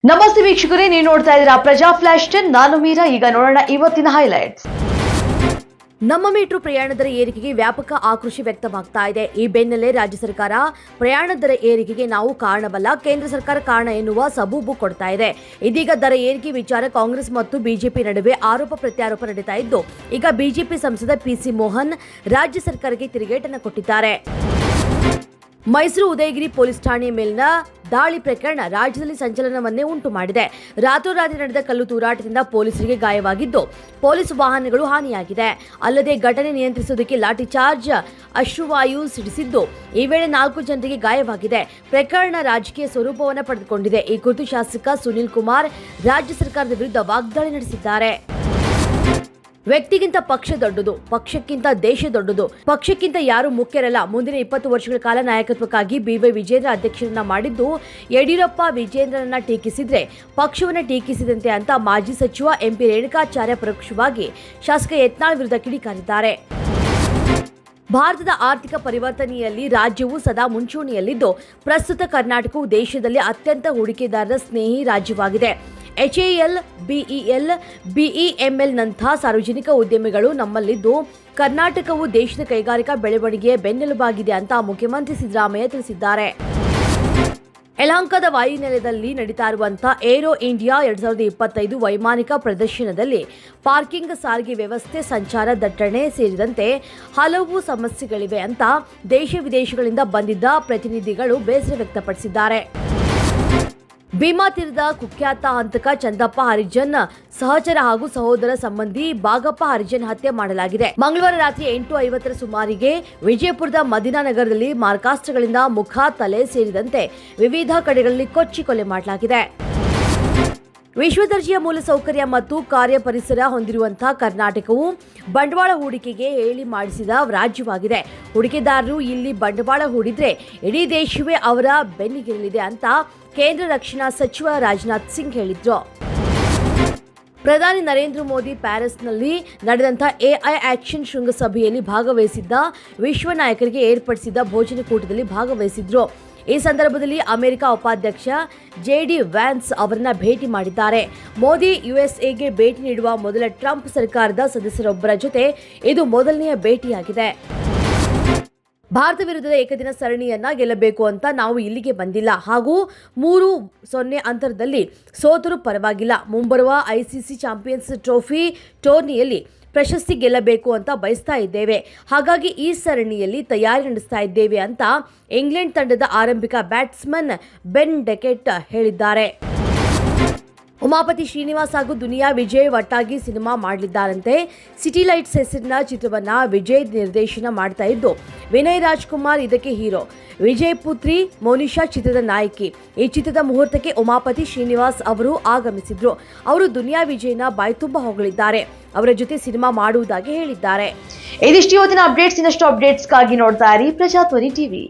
ನಮಸ್ತೆ ವೀಕ್ಷಕರೇ, ನೀವು ನೋಡ್ತಾ ಇದ್ದೀರಾ ಪ್ರಜಾ ಫ್ಲಾಶ್ 10. ನಾನು ಮೀರಾ. ಈಗ ನೋಡೋಣ ಇವತ್ತಿನ ಹೈಲೈಟ್ಸ್. ನಮ್ಮ ಮೆಟ್ರೋ ಪ್ರಯಾಣ ದರ ಏರಿಕೆಗೆ ವ್ಯಾಪಕ ಆಕ್ರೋಶ ವ್ಯಕ್ತವಾಗ್ತಾ ಇದೆ. ಈ ಬೆನ್ನಲ್ಲೇ ರಾಜ್ಯ ಸರ್ಕಾರ ಪ್ರಯಾಣ ದರ ಏರಿಕೆಗೆ ನಾವು ಕಾರಣವಲ್ಲ, ಕೇಂದ್ರ ಸರ್ಕಾರ ಕಾರಣ ಎನ್ನುವ ಸಬೂಬು ಕೊಡ್ತಾ ಇದೆ. ಇದೀಗ ದರ ಏರಿಕೆ ವಿಚಾರ ಕಾಂಗ್ರೆಸ್ ಮತ್ತು ಬಿಜೆಪಿ ನಡುವೆ ಆರೋಪ ಪ್ರತ್ಯಾರೋಪ ನಡೀತಾ ಇದ್ದು, ಈಗ ಬಿಜೆಪಿ ಸಂಸದ ಪಿಸಿ ಮೋಹನ್ ರಾಜ್ಯ ಸರ್ಕಾರಕ್ಕೆ ತಿರುಗೇಟನ್ನು ಕೊಟ್ಟಿದ್ದಾರೆ. ಮೈಸೂರು ಉದಯಗಿರಿ ಪೊಲೀಸ್ ಠಾಣೆಯ ಮೇಲಿನ ದಾಳಿ ಪ್ರಕರಣ ರಾಜ್ಯದಲ್ಲಿ ಸಂಚಲನವನ್ನೇ ಉಂಟು ಮಾಡಿದೆ. ರಾತ್ರೋರಾತ್ರಿ ನಡೆದ ಕಲ್ಲು ತೂರಾಟದಿಂದ ಪೊಲೀಸರಿಗೆ ಗಾಯವಾಗಿದ್ದು, ಪೊಲೀಸ್ ವಾಹನಗಳು ಹಾನಿಯಾಗಿದೆ. ಅಲ್ಲದೆ ಘಟನೆ ನಿಯಂತ್ರಿಸುವುದಕ್ಕೆ ಲಾಠಿ ಚಾರ್ಜ್, ಅಶ್ರುವಾಯು ಸಿಡಿಸಿದ್ದು, ಈ ವೇಳೆ 4 ಜನರಿಗೆ ಗಾಯವಾಗಿದೆ. ಪ್ರಕರಣ ರಾಜಕೀಯ ಸ್ವರೂಪವನ್ನು ಪಡೆದುಕೊಂಡಿದೆ. ಈ ಕುರಿತು ಶಾಸಕ ಸುನೀಲ್ ಕುಮಾರ್ ರಾಜ್ಯ ಸರ್ಕಾರದ ವಿರುದ್ಧ ವಾಗ್ದಾಳಿ ನಡೆಸಿದ್ದಾರೆ. ವ್ಯಕ್ತಿಗಿಂತ ಪಕ್ಷ ದೊಡ್ಡದು, ಪಕ್ಷಕ್ಕಿಂತ ದೇಶ ದೊಡ್ಡದು, ಪಕ್ಷಕ್ಕಿಂತ ಯಾರು ಮುಖ್ಯರಲ್ಲ. ಮುಂದಿನ 20 ವರ್ಷಗಳ ಕಾಲ ನಾಯಕತ್ವಕ್ಕಾಗಿ ಬಿವೈ ವಿಜೇಂದ್ರ ಅಧ್ಯಕ್ಷರನ್ನ ಮಾಡಿದ್ದು, ಯಡಿಯೂರಪ್ಪ ವಿಜೇಂದ್ರನನ್ನ ಟೀಕಿಸಿದ್ರೆ ಪಕ್ಷವನ್ನ ಟೀಕಿಸಿದಂತೆ ಅಂತ ಮಾಜಿ ಸಚಿವ ಎಂಪಿ ರೇಣುಕಾಚಾರ್ಯ ಪರೋಕ್ಷವಾಗಿ ಶಾಸಕ ಯತ್ನಾಳ್ ವಿರುದ್ಧ ಕಿಡಿಕಾರಿದ್ದಾರೆ. ಭಾರತದ ಆರ್ಥಿಕ ಪರಿವರ್ತನೆಯಲ್ಲಿ ರಾಜ್ಯವು ಸದಾ ಮುಂಚೂಣಿಯಲ್ಲಿದ್ದು, ಪ್ರಸ್ತುತ ಕರ್ನಾಟಕವು ದೇಶದಲ್ಲಿ ಅತ್ಯಂತ ಹೂಡಿಕೆದಾರರ ಸ್ನೇಹಿ ರಾಜ್ಯವಾಗಿದೆ. HAL, BEL, BEML ನಂಥ ಸಾರ್ವಜನಿಕ ಉದ್ಯಮಿಗಳು ನಮ್ಮಲ್ಲಿದ್ದು, ಕರ್ನಾಟಕವು ದೇಶದ ಕೈಗಾರಿಕಾ ಬೆಳವಣಿಗೆಯ ಬೆನ್ನೆಲುಬಾಗಿದೆ ಅಂತ ಮುಖ್ಯಮಂತ್ರಿ ಸಿದ್ದರಾಮಯ್ಯ ತಿಳಿಸಿದ್ದಾರೆ. ಯಲಹಂಕದ ವಾಯುನೆಲೆಯಲ್ಲಿ ನಡೀತಾ ಇರುವಂತಹ ಏರೋ ಇಂಡಿಯಾ 2025 ವೈಮಾನಿಕ ಪ್ರದರ್ಶನದಲ್ಲಿ ಪಾರ್ಕಿಂಗ್, ಸಾರಿಗೆ ವ್ಯವಸ್ಥೆ, ಸಂಚಾರ ದಟ್ಟಣೆ ಸೇರಿದಂತೆ ಹಲವು ಸಮಸ್ಯೆಗಳಿವೆ ಅಂತ ದೇಶ ವಿದೇಶಗಳಿಂದ ಬಂದಿದ್ದ ಪ್ರತಿನಿಧಿಗಳು ಬೇಸರ ವ್ಯಕ್ತಪಡಿಸಿದ್ದಾರೆ. ಭೀಮಾ ತೀರದ ಕುಖ್ಯಾತ ಹಂತಕ ಚಂದಪ್ಪ ಹರಿಜನ್ ಸಹಚರ ಹಾಗೂ ಸಹೋದರ ಸಂಬಂಧಿ ಬಾಗಪ್ಪ ಹರಿಜನ್ ಹತ್ಯೆ ಮಾಡಲಾಗಿದೆ. ಮಂಗಳವಾರ ರಾತ್ರಿ 8:50 ಸುಮಾರಿಗೆ ವಿಜಯಪುರದ ಮದಿನಾ ನಗರದಲ್ಲಿ ಮಾರಕಾಸ್ತ್ರಗಳಿಂದ ಮುಖ, ತಲೆ ಸೇರಿದಂತೆ ವಿವಿಧ ಕಡೆಗಳಲ್ಲಿ ಕೊಚ್ಚಿ ಕೊಲೆ ಮಾಡಲಾಗಿದೆ. ವಿಶ್ವದರ್ಜೆಯ ಮೂಲಸೌಕರ್ಯ ಮತ್ತು ಕಾರ್ಯ ಪರಿಸರ ಹೊಂದಿರುವಂತಹ ಕರ್ನಾಟಕವು ಬಂಡವಾಳ ಹೂಡಿಕೆಗೆ ಹೇಳಿ ಮಾಡಿಸಿದ ರಾಜ್ಯವಾಗಿದೆ. ಹೂಡಿಕೆದಾರರು ಇಲ್ಲಿ ಬಂಡವಾಳ ಹೂಡಿದ್ರೆ ಇಡೀ ದೇಶವೇ ಅವರ ಬೆನ್ನಿಗಿರಲಿದೆ ಅಂತ ಕೇಂದ್ರ ರಕ್ಷಣಾ ಸಚಿವ ರಾಜನಾಥ್ ಸಿಂಗ್ ಹೇಳಿದ್ರು. ಪ್ರಧಾನಿ ನರೇಂದ್ರ ಮೋದಿ ಪ್ಯಾರಿಸ್ನಲ್ಲಿ ನಡೆದಂತಹ AI ಆಕ್ಷನ್ ಶೃಂಗಸಭೆಯಲ್ಲಿ ಭಾಗವಹಿಸಿದ್ದ ವಿಶ್ವ ನಾಯಕರಿಗೆ ಏರ್ಪಡಿಸಿದ್ದ ಭೋಜನ ಕೂಟದಲ್ಲಿ ಭಾಗವಹಿಸಿದ್ರು. ಈ ಸಂದರ್ಭದಲ್ಲಿ ಅಮೆರಿಕ ಉಪಾಧ್ಯಕ್ಷ JD ವ್ಯಾನ್ಸ್ ಅವರನ್ನ ಭೇಟಿ ಮಾಡಿದ್ದಾರೆ. ಮೋದಿ USAಗೆ ಭೇಟಿ ನೀಡುವ ಮೊದಲ ಟ್ರಂಪ್ ಸರ್ಕಾರದ ಸದಸ್ಯರೊಬ್ಬರ ಜೊತೆ ಇದು ಮೊದಲನೆಯ ಭೇಟಿಯಾಗಿದೆ. ಭಾರತ ವಿರುದ್ಧದ ಏಕದಿನ ಸರಣಿಯನ್ನ ಗೆಲ್ಲಬೇಕು ಅಂತ ನಾವು ಇಲ್ಲಿಗೆ ಬಂದಿಲ್ಲ ಹಾಗೂ 3-0 ಅಂತರದಲ್ಲಿ ಸೋತರೂ ಪರವಾಗಿಲ್ಲ. ಮುಂಬರುವ ICC ಚಾಂಪಿಯನ್ಸ್ ಟ್ರೋಫಿ ಟೂರ್ನಿಯಲ್ಲಿ ಪ್ರಶಸ್ತಿ ಗೆಲ್ಲಬೇಕು ಅಂತ ಬಯಸ್ತಾ ಇದ್ದೇವೆ. ಹಾಗಾಗಿ ಈ ಸರಣಿಯಲ್ಲಿ ತಯಾರಿ ನಡೆಸ್ತಾ ಇದ್ದೇವೆ ಅಂತ ಇಂಗ್ಲೆಂಡ್ ತಂಡದ ಆರಂಭಿಕ ಬ್ಯಾಟ್ಸ್ಮನ್ ಬೆನ್ ಡೆಕೆಟ್ ಹೇಳಿದ್ದಾರೆ. ಉಮಾಪತಿ ಶ್ರೀನಿವಾಸ್ ಹಾಗೂ ದುನಿಯಾ ವಿಜಯ್ ಒಟ್ಟಾಗಿ ಸಿನಿಮಾ ಮಾಡಲಿದ್ದಾರಂತೆ. ಸಿಟಿ ಲೈಟ್ಸ್ ಹೆಸರಿನ ಚಿತ್ರವನ್ನ ವಿಜಯ್ ನಿರ್ದೇಶನ ಮಾಡ್ತಾ ಇದ್ದು, ವಿನಯ್ ರಾಜ್ಕುಮಾರ್ ಇದಕ್ಕೆ ಹೀರೋ. ವಿಜಯ್ ಪುತ್ರಿ ಮೋನಿಶಾ ಚಿತ್ರದ ನಾಯಕಿ. ಈ ಚಿತ್ರದ ಮುಹೂರ್ತಕ್ಕೆ ಉಮಾಪತಿ ಶ್ರೀನಿವಾಸ್ ಅವರು ಆಗಮಿಸಿದ್ರು. ಅವರು ದುನಿಯಾ ವಿಜಯ್ನ ಬಾಯ್ತುಂಬ ಹೊಗಳಿದ್ದಾರೆ. ಅವರ ಜೊತೆ ಸಿನಿಮಾ ಮಾಡುವುದಾಗಿ ಹೇಳಿದ್ದಾರೆ. ಇದಿಷ್ಟು ಇವತ್ತಿನ ಅಪ್ಡೇಟ್ಸ್. ಇನ್ನಷ್ಟು ಅಪ್ಡೇಟ್ಸ್ಗಾಗಿ ನೋಡ್ತಾ ಇರಿ ಪ್ರಜಾಧ್ವನಿ ಟಿವಿ.